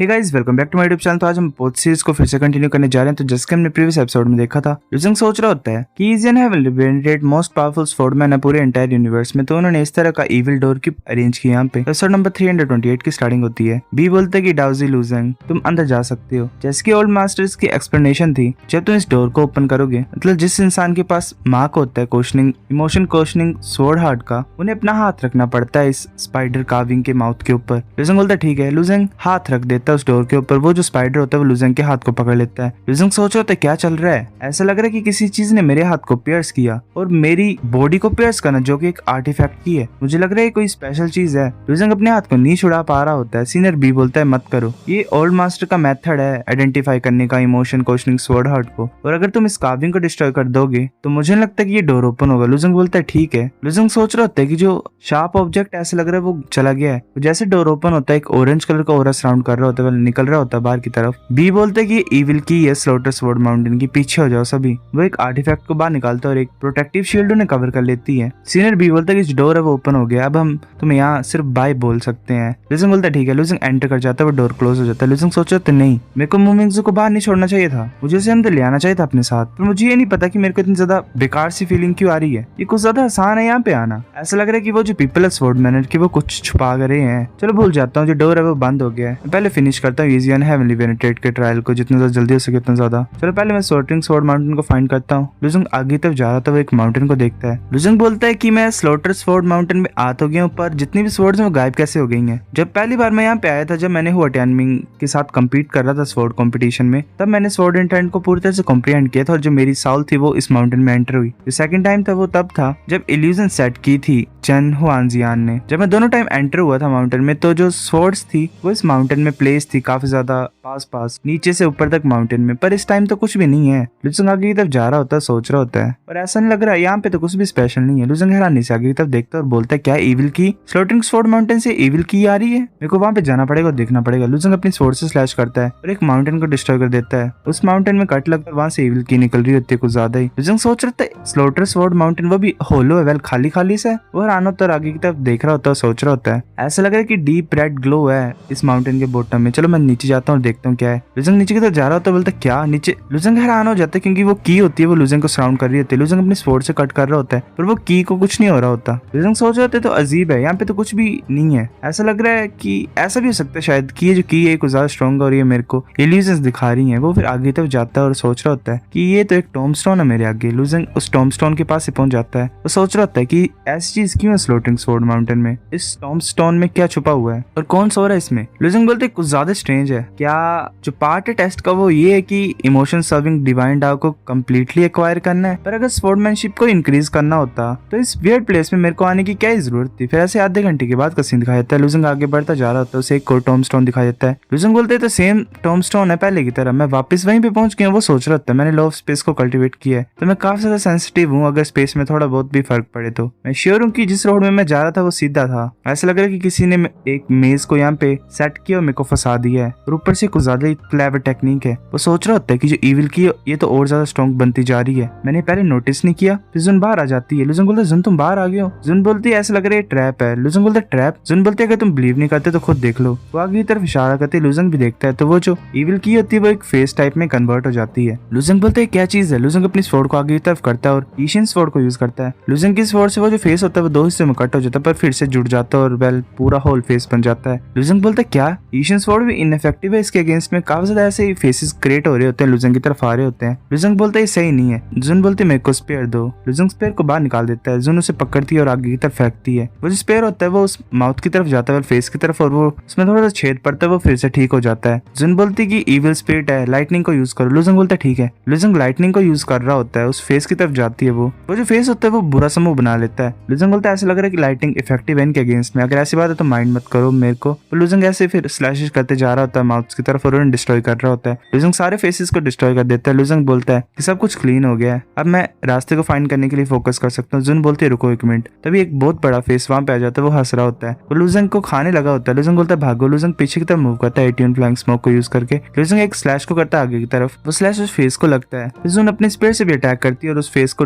Hey guys, welcome back to my YouTube channel. तो आज हम पोथ सीरीज को फिर से कंटिन्यू करने जा रहे हैं। तो जैसे कि हमने प्रीवियस एपिसोड में देखा था, लुजंग सोच रहा होता है कि इजियन have liberated most powerful swordsman है पूरे एंटायर यूनिवर्स में। तो उन्होंने इस तरह का इविल डोर की अरेंज किया। यहाँ पे एपिसोड नंबर 328 की स्टार्टिंग होती है। बी बोलते हैं कि डाउजी लुजंग, तुम अंदर जा सकते हो। जैसे कि ओल्ड मास्टर्स की एक्सप्लेनेशन थी, जब तुम इस डोर को ओपन करोगे, मतलब जिस इंसान के पास मार्क होता है questioning emotion questioning sword heart का, उन्हें अपना हाथ रखना पड़ता है इस स्पाइडर कार्विंग के माउथ के ऊपर। लुजंग बोलता है ठीक है। लुजंग हाथ रख देता है उस डोर के ऊपर। वो जो स्पाइडर होता है वो लुजंग के हाथ को पकड़ लेता है। लुजंग सोच रहा होता है क्या चल रहा है। ऐसा लग रहा है कि किसी चीज ने मेरे हाथ को पियर्स किया और मेरी बॉडी को पियर्स करना, जो कि एक आर्टिफैक्ट की है। मुझे लग रहा है कोई स्पेशल चीज है। लुजंग अपने हाथ को नहीं छुड़ा पा रहा होता है। सीनियर बी बोलता है मत करो, ये ओल्ड मास्टर का मेथड है आइडेंटिफाई करने का इमोशन क्वेश्चनिंग स्वॉर्ड हार्ट को, और अगर तुम इस कार्विंग को डिस्ट्रॉय कर दोगे तो मुझे लगता है कि ये डोर ओपन होगा। लुजंग बोलता है ठीक है। लुजंग सोच रहा होता है कि जो शार्प ऑब्जेक्ट ऐसा लग रहा है वो चला गया है। तो जैसे डोर ओपन होता है, एक ऑरेंज कलर का ऑरा सराउंड कर रहा होता है, निकल रहा होता है बाहर की तरफ। बी बोलते हैं कि इविल की है स्लॉटर स्वॉर्ड माउंटेन की, पीछे हो जाओ सभी। वो एक आर्टिफैक्ट को बाहर निकालता है और एक प्रोटेक्टिव शील्ड उन्हें कवर कर लेती है। सीनियर बी बोलता है कि डोर है वो ओपन हो गया, अब हम तुम्हें यहाँ सिर्फ बाय बोल सकते हैं। लुजंग बोलता है ठीक है। लुजंग एंटर कर जाता है, वो डोर क्लोज हो जाता है। लुजंग सोच रहा नहीं, मेरे को मूमिंग्स को बाहर नहीं छोड़ना चाहिए था, मुझे उसे अंदर ले आना चाहिए था अपने साथ। पर मुझे ये नहीं पता कि मेरे को इतनी ज्यादा बेकार सी फीलिंग क्यों आ रही है। ये कुछ ज्यादा आसान है यहाँ पे आना। ऐसा लग रहा है कि वो जो पीपल है स्वॉर्ड मैनर की, वो कुछ छुपा कर रहे हैं। चलो भूल जाता हूँ, जो डोर है वो बंद हो गया है। पहले फिनिश करता हूँ इजियन हेवनली वेनेटेड के ट्रायल को, जितना ज्यादा जल्दी हो सके उतना ज्यादा। चलो पहले मैं स्लॉटिंग स्वॉर्ड माउंटेन को फाइंड करता हूँ। लुजंग आगे तक जा रहा था, वो एक माउंटेन को देखता है। लुजंग बोलता है कि मैं स्लॉटर स्वॉर्ड माउंटेन में आ तो गया हूँ, पर जितनी भी स्वॉर्ड्स हैं वो गायब कैसे हो गई हैं। जब पहली बार मैं यहाँ पे आया था, जब मैंने हुआ टियानमिंग के साथ कम्पीट कर रहा था स्वॉर्ड कॉम्पिटिशन में, तब मैंने स्वॉर्ड इंटेंट को पूरी तरह से कॉम्प्रिहेंड किया था, और जो मेरी साउल थी वो इस माउंटेन में एंटर हुई। जो सेकंड टाइम था वो तब था जब इल्यूजन सेट की थी चन हुआनजियान ने। जब मैं दोनों टाइम एंटर हुआ था माउंटेन में, तो जो स्वॉर्ड्स थी वो इस माउंटेन में प्लेस थी, काफी ज्यादा पास नीचे से ऊपर तक माउंटेन में। पर इस टाइम तो कुछ भी नहीं है। लुजंग आगे की तरफ जा रहा होता है, सोच रहा होता है, और ऐसा नहीं लग रहा है यहाँ पे तो कुछ भी स्पेशल नहीं है। लुजंग हैरानी से आगे की तरफ देखता है और बोलता है क्या इविल की स्लॉटिंग स्वॉर्ड माउंटेन से इविल की आ रही है, मेरे को वहां पे जाना पड़ेगा और देखना पड़ेगा। लुजंग अपनी स्वॉर्ड से स्लैश करता है और एक माउंटेन को डिस्ट्रॉय कर देता है। उस माउंटेन में कट लगकर वहां से इविल की निकल रही होती है कुछ ज्यादा ही। लुजंग सोच रहा था स्लॉटर स्वॉर्ड माउंटेन वो भी होलो है, वेल खाली खाली से। वो हैरान होता है, आगे की तरफ देख रहा होता है, सोच रहा होता है ऐसा लग रहा है कि डीप रेड ग्लो है इस माउंटेन के बॉटम में। चलो मैं नीचे जाता हूँ और देखता हूँ क्या है। लुजंग नीचे की तरफ जा रहा होता है, बोलता क्या नीचे। लुजंग हैरान हो जाता है क्योंकि वो की होती है वो लुजंग को सराउंड कर रही होती है। लुजंग अपनी स्वॉर्ड से कट कर रहा होता है, पर वो की को कुछ नहीं हो रहा होता। लुजंग सोच रहे होते तो अजीब है, यहाँ पे तो कुछ भी नहीं है। ऐसा लग रहा है कि ऐसा भी हो सकता है शायद कि ये जो की है कुछ ज्यादा स्ट्रॉन्ग और ये मेरे को इल्यूजन्स दिखा रही है। वो फिर आगे तरफ जाता है और सोच रहा होता है कि ये तो एक टॉमस्टोन है मेरे आगे। लुजंग उस टॉमस्टोन के पास ही पहुंच जाता है। वो सोच रहा होता है कि ऐसी चीज क्यों है स्लॉटिंग स्वॉर्ड माउंटेन में, इस टॉमस्टोन में क्या छुपा हुआ है और कौन सो रहा है इसमें। लुजंग बोलते कुछ ज्यादा स्ट्रेंज है। क्या जो पार्ट है टेस्ट का वो ये है कि इमोशन सर्विंग डिवाइन डाव को कम्प्लीटली एक्वायर करना है, पर अगर स्वॉर्डमैनशिप को इंक्रीज करना होता तो इस वियर्ड प्लेस में मेरे को आने की क्या जरूरत थी। फिर ऐसे आधे घंटे के बाद का सीन दिखाया जाता है। लुजंग आगे बढ़ता जा रहा होता है, उसे एक और टॉमस्टोन दिखाया जाता है। लुजंग बोलते तो सेम टॉमस्टोन है पहले की तरह, मैं वापस वहीं पे पहुंच गया। वो सोच रहा था मैंने लॉ ऑफ स्पेस को कल्टिवेट किया है, तो मैं काफी ज्यादा सेंसिटिव हूँ अगर स्पेस में थोड़ा बहुत भी फर्क पड़े तो। मैं श्योर हूँ कि जिस रोड में मैं जा रहा था वो सीधा था। ऐसा लग रहा है कि किसी ने एक मेज को यहाँ पे सेट किया और मेरे को फंसा दिया है, और ऊपर से कुछ ज्यादा ही क्लेवर टेक्निक है। वो सोच रहा होता है कि जो इविल की ये तो और ज्यादा स्ट्रॉन्ग बनती जा रही है, मैंने पहले नोटिस नहीं किया। फिर जुन बाहर आ जाती है। लुजंग बोलता है जुन तुम बाहर आ गए हो। जुन बोलती है ऐसा लग रहा है ट्रैप है। लुजंग बोलता है ट्रैप। जुन बोलती है अगर तुम बिलीव नहीं करते तो खुद देख लो। वो आगे की तरफ इशारा करते है। लुजंग भी देखता है तो वो जो इविल की होती है वो एक फेस टाइप में कन्वर्ट हो जाती है। लुजंग बोलते है क्या चीज है। लुजंग अपनी स्वॉर्ड को आगे की तरफ करता है और ईशियन स्वॉर्ड को यूज करता है। लुजंग की स्वॉर्ड से वो जो फेस होता है वो दो हिस्से में कट हो जाता है, पर फिर से जुड़ जाता है और वेल पूरा होल फेस बन जाता है। लुजंग बोलता है क्या ईशियन स्वॉर्ड भी इनफेक्टिव है, इसके अगेंस्ट में काफी ज्यादा ऐसे फेसेस क्रिएट हो रहे होते हैं, लुजंग की तरफ आ रहे होते हैं। लुजंग बोलता है सही नहीं है। जुन बोलते मेरे को स्पेयर दो। लुजंग स्पेयर को बाहर निकाल देता है। जुन उसे पकड़ती है और आगे की तरफ फेंकती है। वो जो स्पेयर होता है वो उस माउथ की तरफ जाता है, फेस की तरफ, और वो उसमें थोड़ा सा छेद पड़ता है, वो फिर से ठीक हो जाता है। जुन बोलती कि इविल स्पिरिट है, लाइटनिंग को यूज करो। लुजंग बोलता है ठीक है। लुजंग लाइटनिंग को यूज कर रहा होता है, उस फेस की तरफ जाती है। वो जो फेस होता है वो बुरा समूह बना लेता है। लुजंग बोलता है ऐसा लग रहा है कि लाइटनिंग इफेक्टिव है इनके अगेंस्ट में, अगर ऐसी बात है तो माइंड मत करो मेरे को। तो लुजंग ऐसे फिर स्लैशेस करते जा रहा होता है माउथ की तरफ और उन्हें डिस्ट्रॉय कर रहा होता है। लुजंग सारे फेसेस को डिस्ट्रॉय कर देता है। लुजंग बोलता है कि सब कुछ क्लीन हो गया है, अब मैं रास्ते को फाइंड करने के लिए फोकस कर सकता हूँ। जुन बोलती है रुको एक मिनट। तभी एक बहुत बड़ा फेस वहां पे आ जाता है, वो हंस रहा होता है, वो लुजंग को खाने लगा होता है। लुजंग बोलता है भागो। लुजंग पीछे की तरफ मूव करता है 18 फ्लाइंग स्मोक को यूज करके। लुजंग एक स्लैश को करता है आगे की तरफ, वो स्लैश उस फेस को लगता है। जुन अपने स्पेयर से भी अटैक करती है और उस फेस को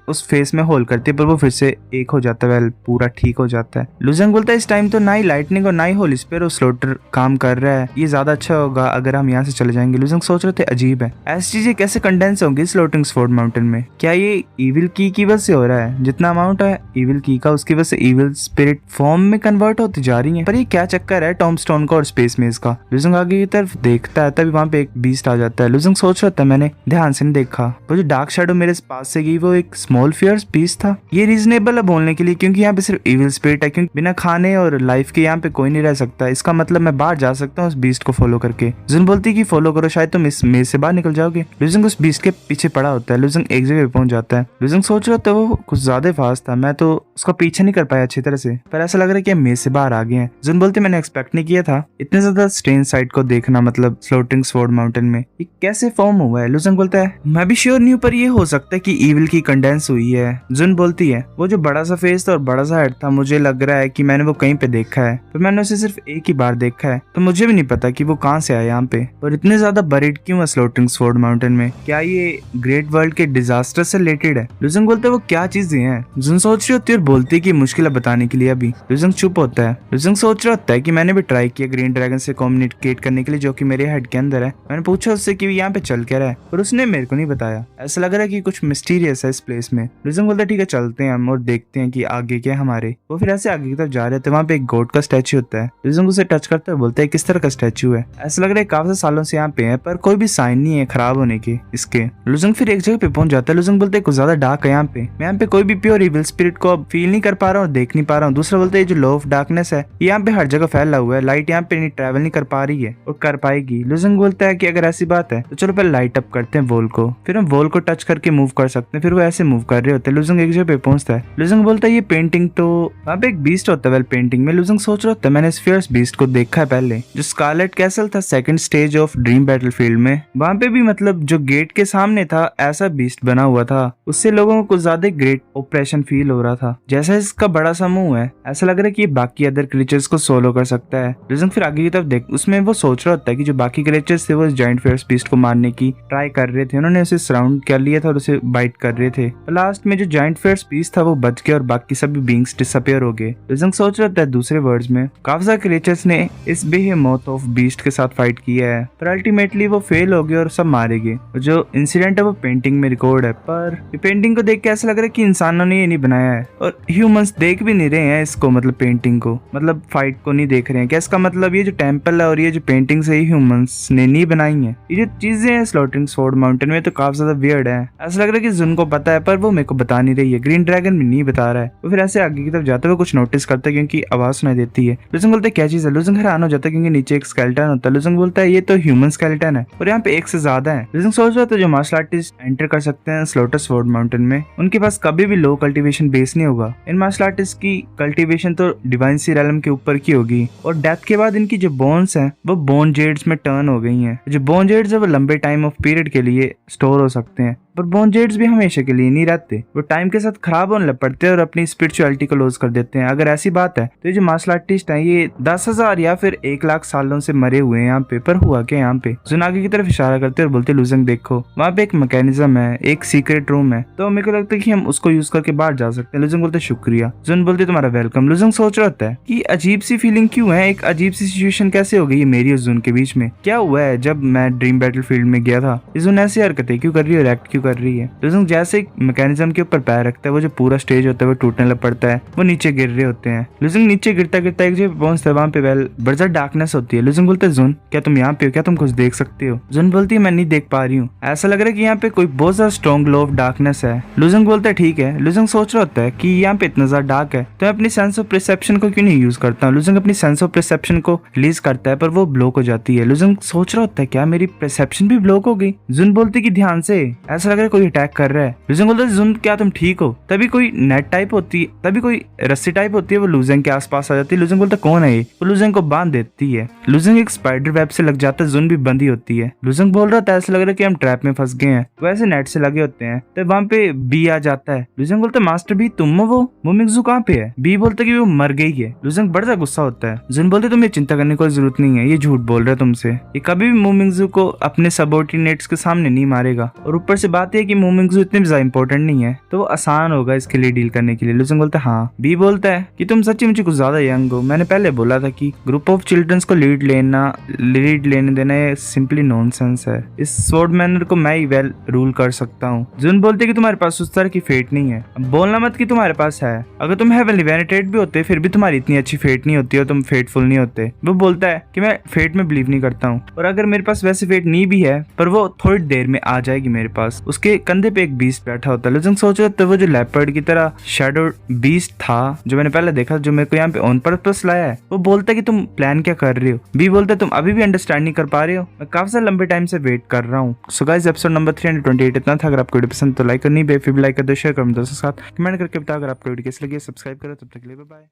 उस फेस में होल करती है, पर वो फिर से एक हो जाता है, वेल पूरा ठीक हो जाता है। लुजंग बोलता है इस टाइम तो ना ही लाइटनिंग और ना ही होल स्पेयर और स्लॉटर काम कर रहा है ये ज्यादा अच्छा होगा अगर हम यहाँ से चले जाएंगे। लुजंग सोच रहे थे अजीब है, ऐसी चीजें कैसे कंडेंस होंगी इस फ्लोटिंग स्वॉर्ड माउंटेन में, क्या ये इविल की वजह से हो रहा है, जितना अमाउंट है इविल की का उसकी वजह से इविल स्पिरिट फॉर्म में कन्वर्ट होती जा रही है। पर ये क्या चक्कर है टॉम स्टोन का और स्पेस मेज का। लुजंग आगे की तरफ देखता है तभी वहाँ पे एक बीस्ट आ जाता है। लुजंग सोच रहा था मैंने ध्यान से नहीं देखा, वो जो डार्क शैडो मेरे पास से गई वो एक स्मॉल फियर्स बीस्ट था। ये रीजनेबल है बोलने के लिए क्योंकि यहाँ पे सिर्फ इविल स्पिरिट है, क्योंकि बिना खाने और लाइफ के यहाँ पे कोई नहीं रह सकता। इसका मतलब मैं बाहर जा सकता हूँ उस बीस्ट को फॉलो करके। जुन बोलती है कि फॉलो करो शायद तुम इस मेज से बाहर निकल जाओगे। लुजंग उस बीस्ट के पीछे पड़ा होता है। लुजंग एक जगह पहुंच जाता है। लुजंग सोच रहा था वो कुछ ज्यादा फास्ट था, मैं तो उसका पीछे नहीं कर पाया अच्छी तरह से, पर ऐसा लग रहा है कि मेज से बाहर आ गए हैं। जुन बोलते मैंने एक्सपेक्ट नहीं किया था इतने ज्यादा स्ट्रेंज साइट को देखना, मतलब फ्लोटिंग स्वॉर्ड माउंटेन में ये कैसे फॉर्म हुआ है। लुजंग बोलता है मैं भी श्योर नहीं हूँ पर ये हो सकता है कि इविल की कंडेंस हुई है। जुन बोलती है वो जो बड़ा सा फेस था और बड़ा सा हेड था मुझे लग रहा है कि मैंने वो कहीं पे देखा है, पर मैंने उसे सिर्फ एक ही बार देखा है, तो मुझे भी नहीं पता कि वो कहाँ से आया यहाँ पे और इतने ज्यादा बरीड क्यों है फ्लोटिंग स्वॉर्ड माउंटेन में। क्या ये ग्रेट वर्ल्ड के डिजास्टर से रिलेटेड है। लुजंग बोलते वो क्या चीजें हैं। जुन सोच रही होती है और बोलती है कि मुश्किल है बताने के लिए अभी। लुजंग चुप होता है। लुजंग सोच रहा होता है कि मैंने भी ट्राई किया ग्रीन ड्रैगन से कम्युनिकेट करने के लिए जो कि मेरे हेड के अंदर है। मैंने पूछा उससे कि यहाँ पे चल क्या रहा है और उसने मेरे को नहीं बताया। ऐसा लग रहा है कि कुछ मिस्टीरियस है इस प्लेस में। लुजंग बोलता है ठीक है चलते हैं हम और देखते हैं कि आगे क्या हमारे। वो फिर ऐसे आगे की तरफ जा रहे थे, वहाँ पे एक गोड का स्टैचू होता है। लुजंग उसे टच करता है, बोलता है किस तरह का स्टैचू है। ऐसा लग रहा है काफी सालों से यहाँ पे है पर कोई भी साइन नहीं है खराब होने के इसके। लुजंग फिर एक जगह पे पहुंच जाता है। लुजंग बोलते है कुछ ज्यादा डार्क है यहाँ पे, मैं यहाँ पे कोई भी प्योर इविल स्पिरिट को अब फील नहीं कर पा रहा हूँ, देख नहीं पा रहा हूँ। दूसरा बोलते है जो लॉ ऑफ डार्कनेस है यहाँ पे हर जगह फैला हुआ है, लाइट यहाँ पे नहीं ट्रेवल नहीं कर पा रही है और कर पाएगी। लुजंग बोलता है कि अगर ऐसी बात है तो चलो पहले लाइट अप करते हैं वॉल को, फिर हम वॉल को टच करके मूव कर सकते हैं। फिर वो ऐसे मूव कर रहे होते हैं। लुजंग एक जगह पे पहुंचता है। लुजंग बोलता है ये पेंटिंग तो वहाँ पे एक बीस्ट होता है वेल पेंटिंग में। लुजंग सोच रहा होता है मैंने इस फियर्स बीस्ट को देखा है पहले, जो स्कारलेट कैसल था second stage of dream battlefield में। वहाँ पे भी मतलब जो गेट के सामने था ऐसा बीस्ट बना हुआ था, उससे लोगों को कुछ ज्यादा ग्रेट ऑपरेशन फील हो रहा था। जैसा इसका बड़ा सा मुंह है ऐसा लग रहा है कि ये बाकी अदर क्रीचर्स को सोलो कर सकता है। लुजंग फिर आगे की तरफ देख उसमें वो सोच रहा होता है कि जो बाकी क्रीचर्स थे वो इस जायंट फियर्स बीस्ट को मारने की ट्राई कर रहे थे, उन्होंने उसे सराउंड कर लिया था और उसे बाइट कर रहे थे। लास्ट में जो जायंट फियर्स बीस्ट था वो बच गया और बाकी सभी बींग्स डिसअपियर हो गए। लुजंग सोच रहा था दूसरे वर्ड्स में काफी सारे क्रीचर्स ने इस बेहेमोथ ऑफ बीस्ट के साथ फाइट किया है पर अल्टीमेटली वो फेल हो गए और सब मारे गए। जो इंसिडेंट है वो पेंटिंग में रिकॉर्ड है, पर पेंटिंग को देख के ऐसा लग रहा है कि इंसानों ने ये नहीं बनाया है और ह्यूमंस देख भी नहीं रहे हैं इसको, मतलब पेंटिंग को, मतलब फाइट को नहीं देख रहे हैं। क्या इसका मतलब ये जो टेंपल है और ये जो पेंटिंग है ह्यूमंस ने नहीं बनाई है। ये जो चीजें हैं फ्लोटिंग स्वॉर्ड माउंटेन में तो काफी ज्यादा वियर्ड है। ऐसा लग रहा है कि जुन को पता है पर वो मेरे को बता नहीं रही है, ग्रीन ड्रैगन भी नहीं बता रहा है। वो फिर ऐसे आगे की तरफ जाते हुए कुछ नोटिस करता है क्योंकि आवाज सुनाई देती है। लुजंग बोलते क्या चीज है। लुजंग हैरान हो जाता है क्योंकि नीचे एक स्केलेटन होता है। लुजंग बोलता है ये तो ह्यूमन स्केलेटन है और यहाँ पे एक से ज्यादा है। लुजंग सोच रहा था जो मार्शल आर्टिस्ट एंटर कर सकते हैं स्लोटर स्वॉर्ड माउंटेन में उनके पास कभी भी लो कल्टीवेशन बेस नहीं होगा। इन मार्शल आर्टिस्ट की कल्टीवेशन तो डिवाइन सी रेलम के ऊपर की होगी और डेथ के बाद इनकी जो बोन्स हैं वो बोन जेड्स में टर्न हो गई हैं। जो बोन जेड्स है वो लंबे टाइम ऑफ पीरियड के लिए स्टोर हो सकते हैं पर बोन जेड्स भी हमेशा के लिए नहीं रहते, वो टाइम के साथ खराब होने लग पड़ते हैं और अपनी स्पिरिचुअलिटी को लॉस कर देते हैं। अगर ऐसी बात है तो ये जो मार्शल आर्टिस्ट हैं ये 10,000 या फिर 1,00,000 सालों से मरे हुए हैं यहाँ पे। पर हुआ क्या यहाँ पे। जुन आगे की तरफ इशारा करते और बोलते लुजंग देखो वहाँ पे एक मैकेनिज्म है, एक सीक्रेट रूम है, तो मेरे को लगता है कि हम उसको यूज करके बाहर जा सकते हैं। लुजंग बोलते शुक्रिया। जुन बोलते तुम्हारा वेलकम। लुजंग सोच रहा होता है कि अजीब सी फीलिंग क्यों है, एक अजीब सी सिचुएशन कैसे हो गई है मेरी और जुन के बीच में। क्या हुआ है जब मैं ड्रीम बैटलफील्ड में गया था, जुन ऐसी हरकतें क्यों कर रही है और एक्ट क्यों कर रही है। लुजंग जैसे मैकेनिज्म के ऊपर पैर रखता है वो जो पूरा स्टेज होता है वो टूटने लग पड़ता है, वो नीचे गिर रहे होते हैं। लुजंग नीचे गिरता गिरता एक जगह पहुंचता है, वहाँ पे वेल बड़ी डार्कनेस होती है। लुजंग बोलते है जुन क्या तुम यहाँ पे हो, क्या तुम कुछ देख सकते हो। जुन बोलती है मैं नहीं देख पा रही हूँ, ऐसा लग रहा है कि यहाँ पे कोई बहुत ज्यादा स्ट्रॉन्ग लो ऑफ डार्कनेस है। लुजंग बोलता है ठीक है। लुजंग सोच रहा होता है कि यहाँ पे इतना ज्यादा डार्क है तो मैं अपनी सेंस ऑफ परसेप्शन को क्यों नहीं यूज करता हूँ। लुजंग अपनी सेंस ऑफ परसेप्शन को रिलीज करता है पर वो ब्लॉक हो जाती है। लुजंग सोच रहा होता है क्या मेरी परसेप्शन भी ब्लॉक हो गई। जुन बोलती कि ध्यान से, ऐसा लग रहा है कोई अटैक कर रहा है। लुजंग बोलता है जुन क्या तुम ठीक हो। तभी कोई नेट टाइप होती है, तभी कोई रस्सी टाइप होती है, वो लुजंग के आसपास आ जाती है। लुजंग बोलता कौन है ये, वो लुजंग को बांध देती है। लुजंग एक स्पाइडर वेब से लग जाता है, जुन भी बंधी होती है। लुजंग बोल रहा था ऐसा लग रहा है कि हम ट्रैप में फंस गए हैं, वैसे नेट से लगे होते हैं। तो वहाँ पे बी आ जाता है। लुजंग बोलता है मास्टर बी तुम हो, वो मोमिंगजू कहाँ पे है। बी बोलता है कि वो मर गई है। लुजंग बड़ा सा गुस्सा होता है। जुन बोलते तुम्हें चिंता करने की कोई जरूरत नहीं है, ये झूठ बोल रहा है तुमसे, ये कभी भी मोमिंगजू को अपने सबऑर्डिनेट्स के सामने नहीं मारेगा और ऊपर से बात है कि मोमिंगजू इतने ज्यादा इंपॉर्टेंट नहीं है तो वो आसान होगा इसके लिए डील करने के लिए। लुजंग बोलता है हाँ। बी बोलता है कि तुम सच्ची मुझे कुछ ज्यादा यंग हो, मैंने पहले बोला था कि ग्रुप ऑफ चिल्ड्रन विजिलेंस को लीड लेने देना ये सिंपली नॉनसेंस है। इस स्वॉर्ड मैनर को मैं ही वेल रूल कर सकता हूँ। जून बोलते कि तुम्हारे पास उस तरह की फेट नहीं है। अब बोलना मत कि तुम्हारे पास है। अगर तुम हेवनली वेनेटेड भी होते फिर भी तुम्हारी इतनी अच्छी फेट नहीं होती और तुम फेटफुल नहीं होते। वो बोलता है कि मैं फेट में बिलीव नहीं करता हूँ, और अगर मेरे पास वैसे फेट नहीं भी है पर वो थोड़ी देर में आ जाएगी मेरे पास। उसके कंधे पे एक बीस्ट बैठा होता है। लुजंग सोच रहा था वो जो लेपर्ड की तरह शैडो बीस्ट था जो मैंने पहले देखा, जो मेरे को यहाँ पे ऑन पर्पस लाया है। वो बोलता है कि तुम प्लान क्या कर रहे हो। बी बोलता है तुम अभी भी अंडरस्टैंड नहीं कर पा रहे हो, मैं काफी लंबे टाइम से वेट कर रहा हूँ। सो गाइस एपिसोड नंबर 328 इतना था। अगर आपको वीडियो पसंद तो लाइक करनी, फिर भी लाइक कर दो, शेयर कर दो, दोस्तों के साथ कमेंट करके बताओ। अगर आपको वीडियो कैसी लगी सब्सक्राइब करो। तब तक के लिए बाय बाय।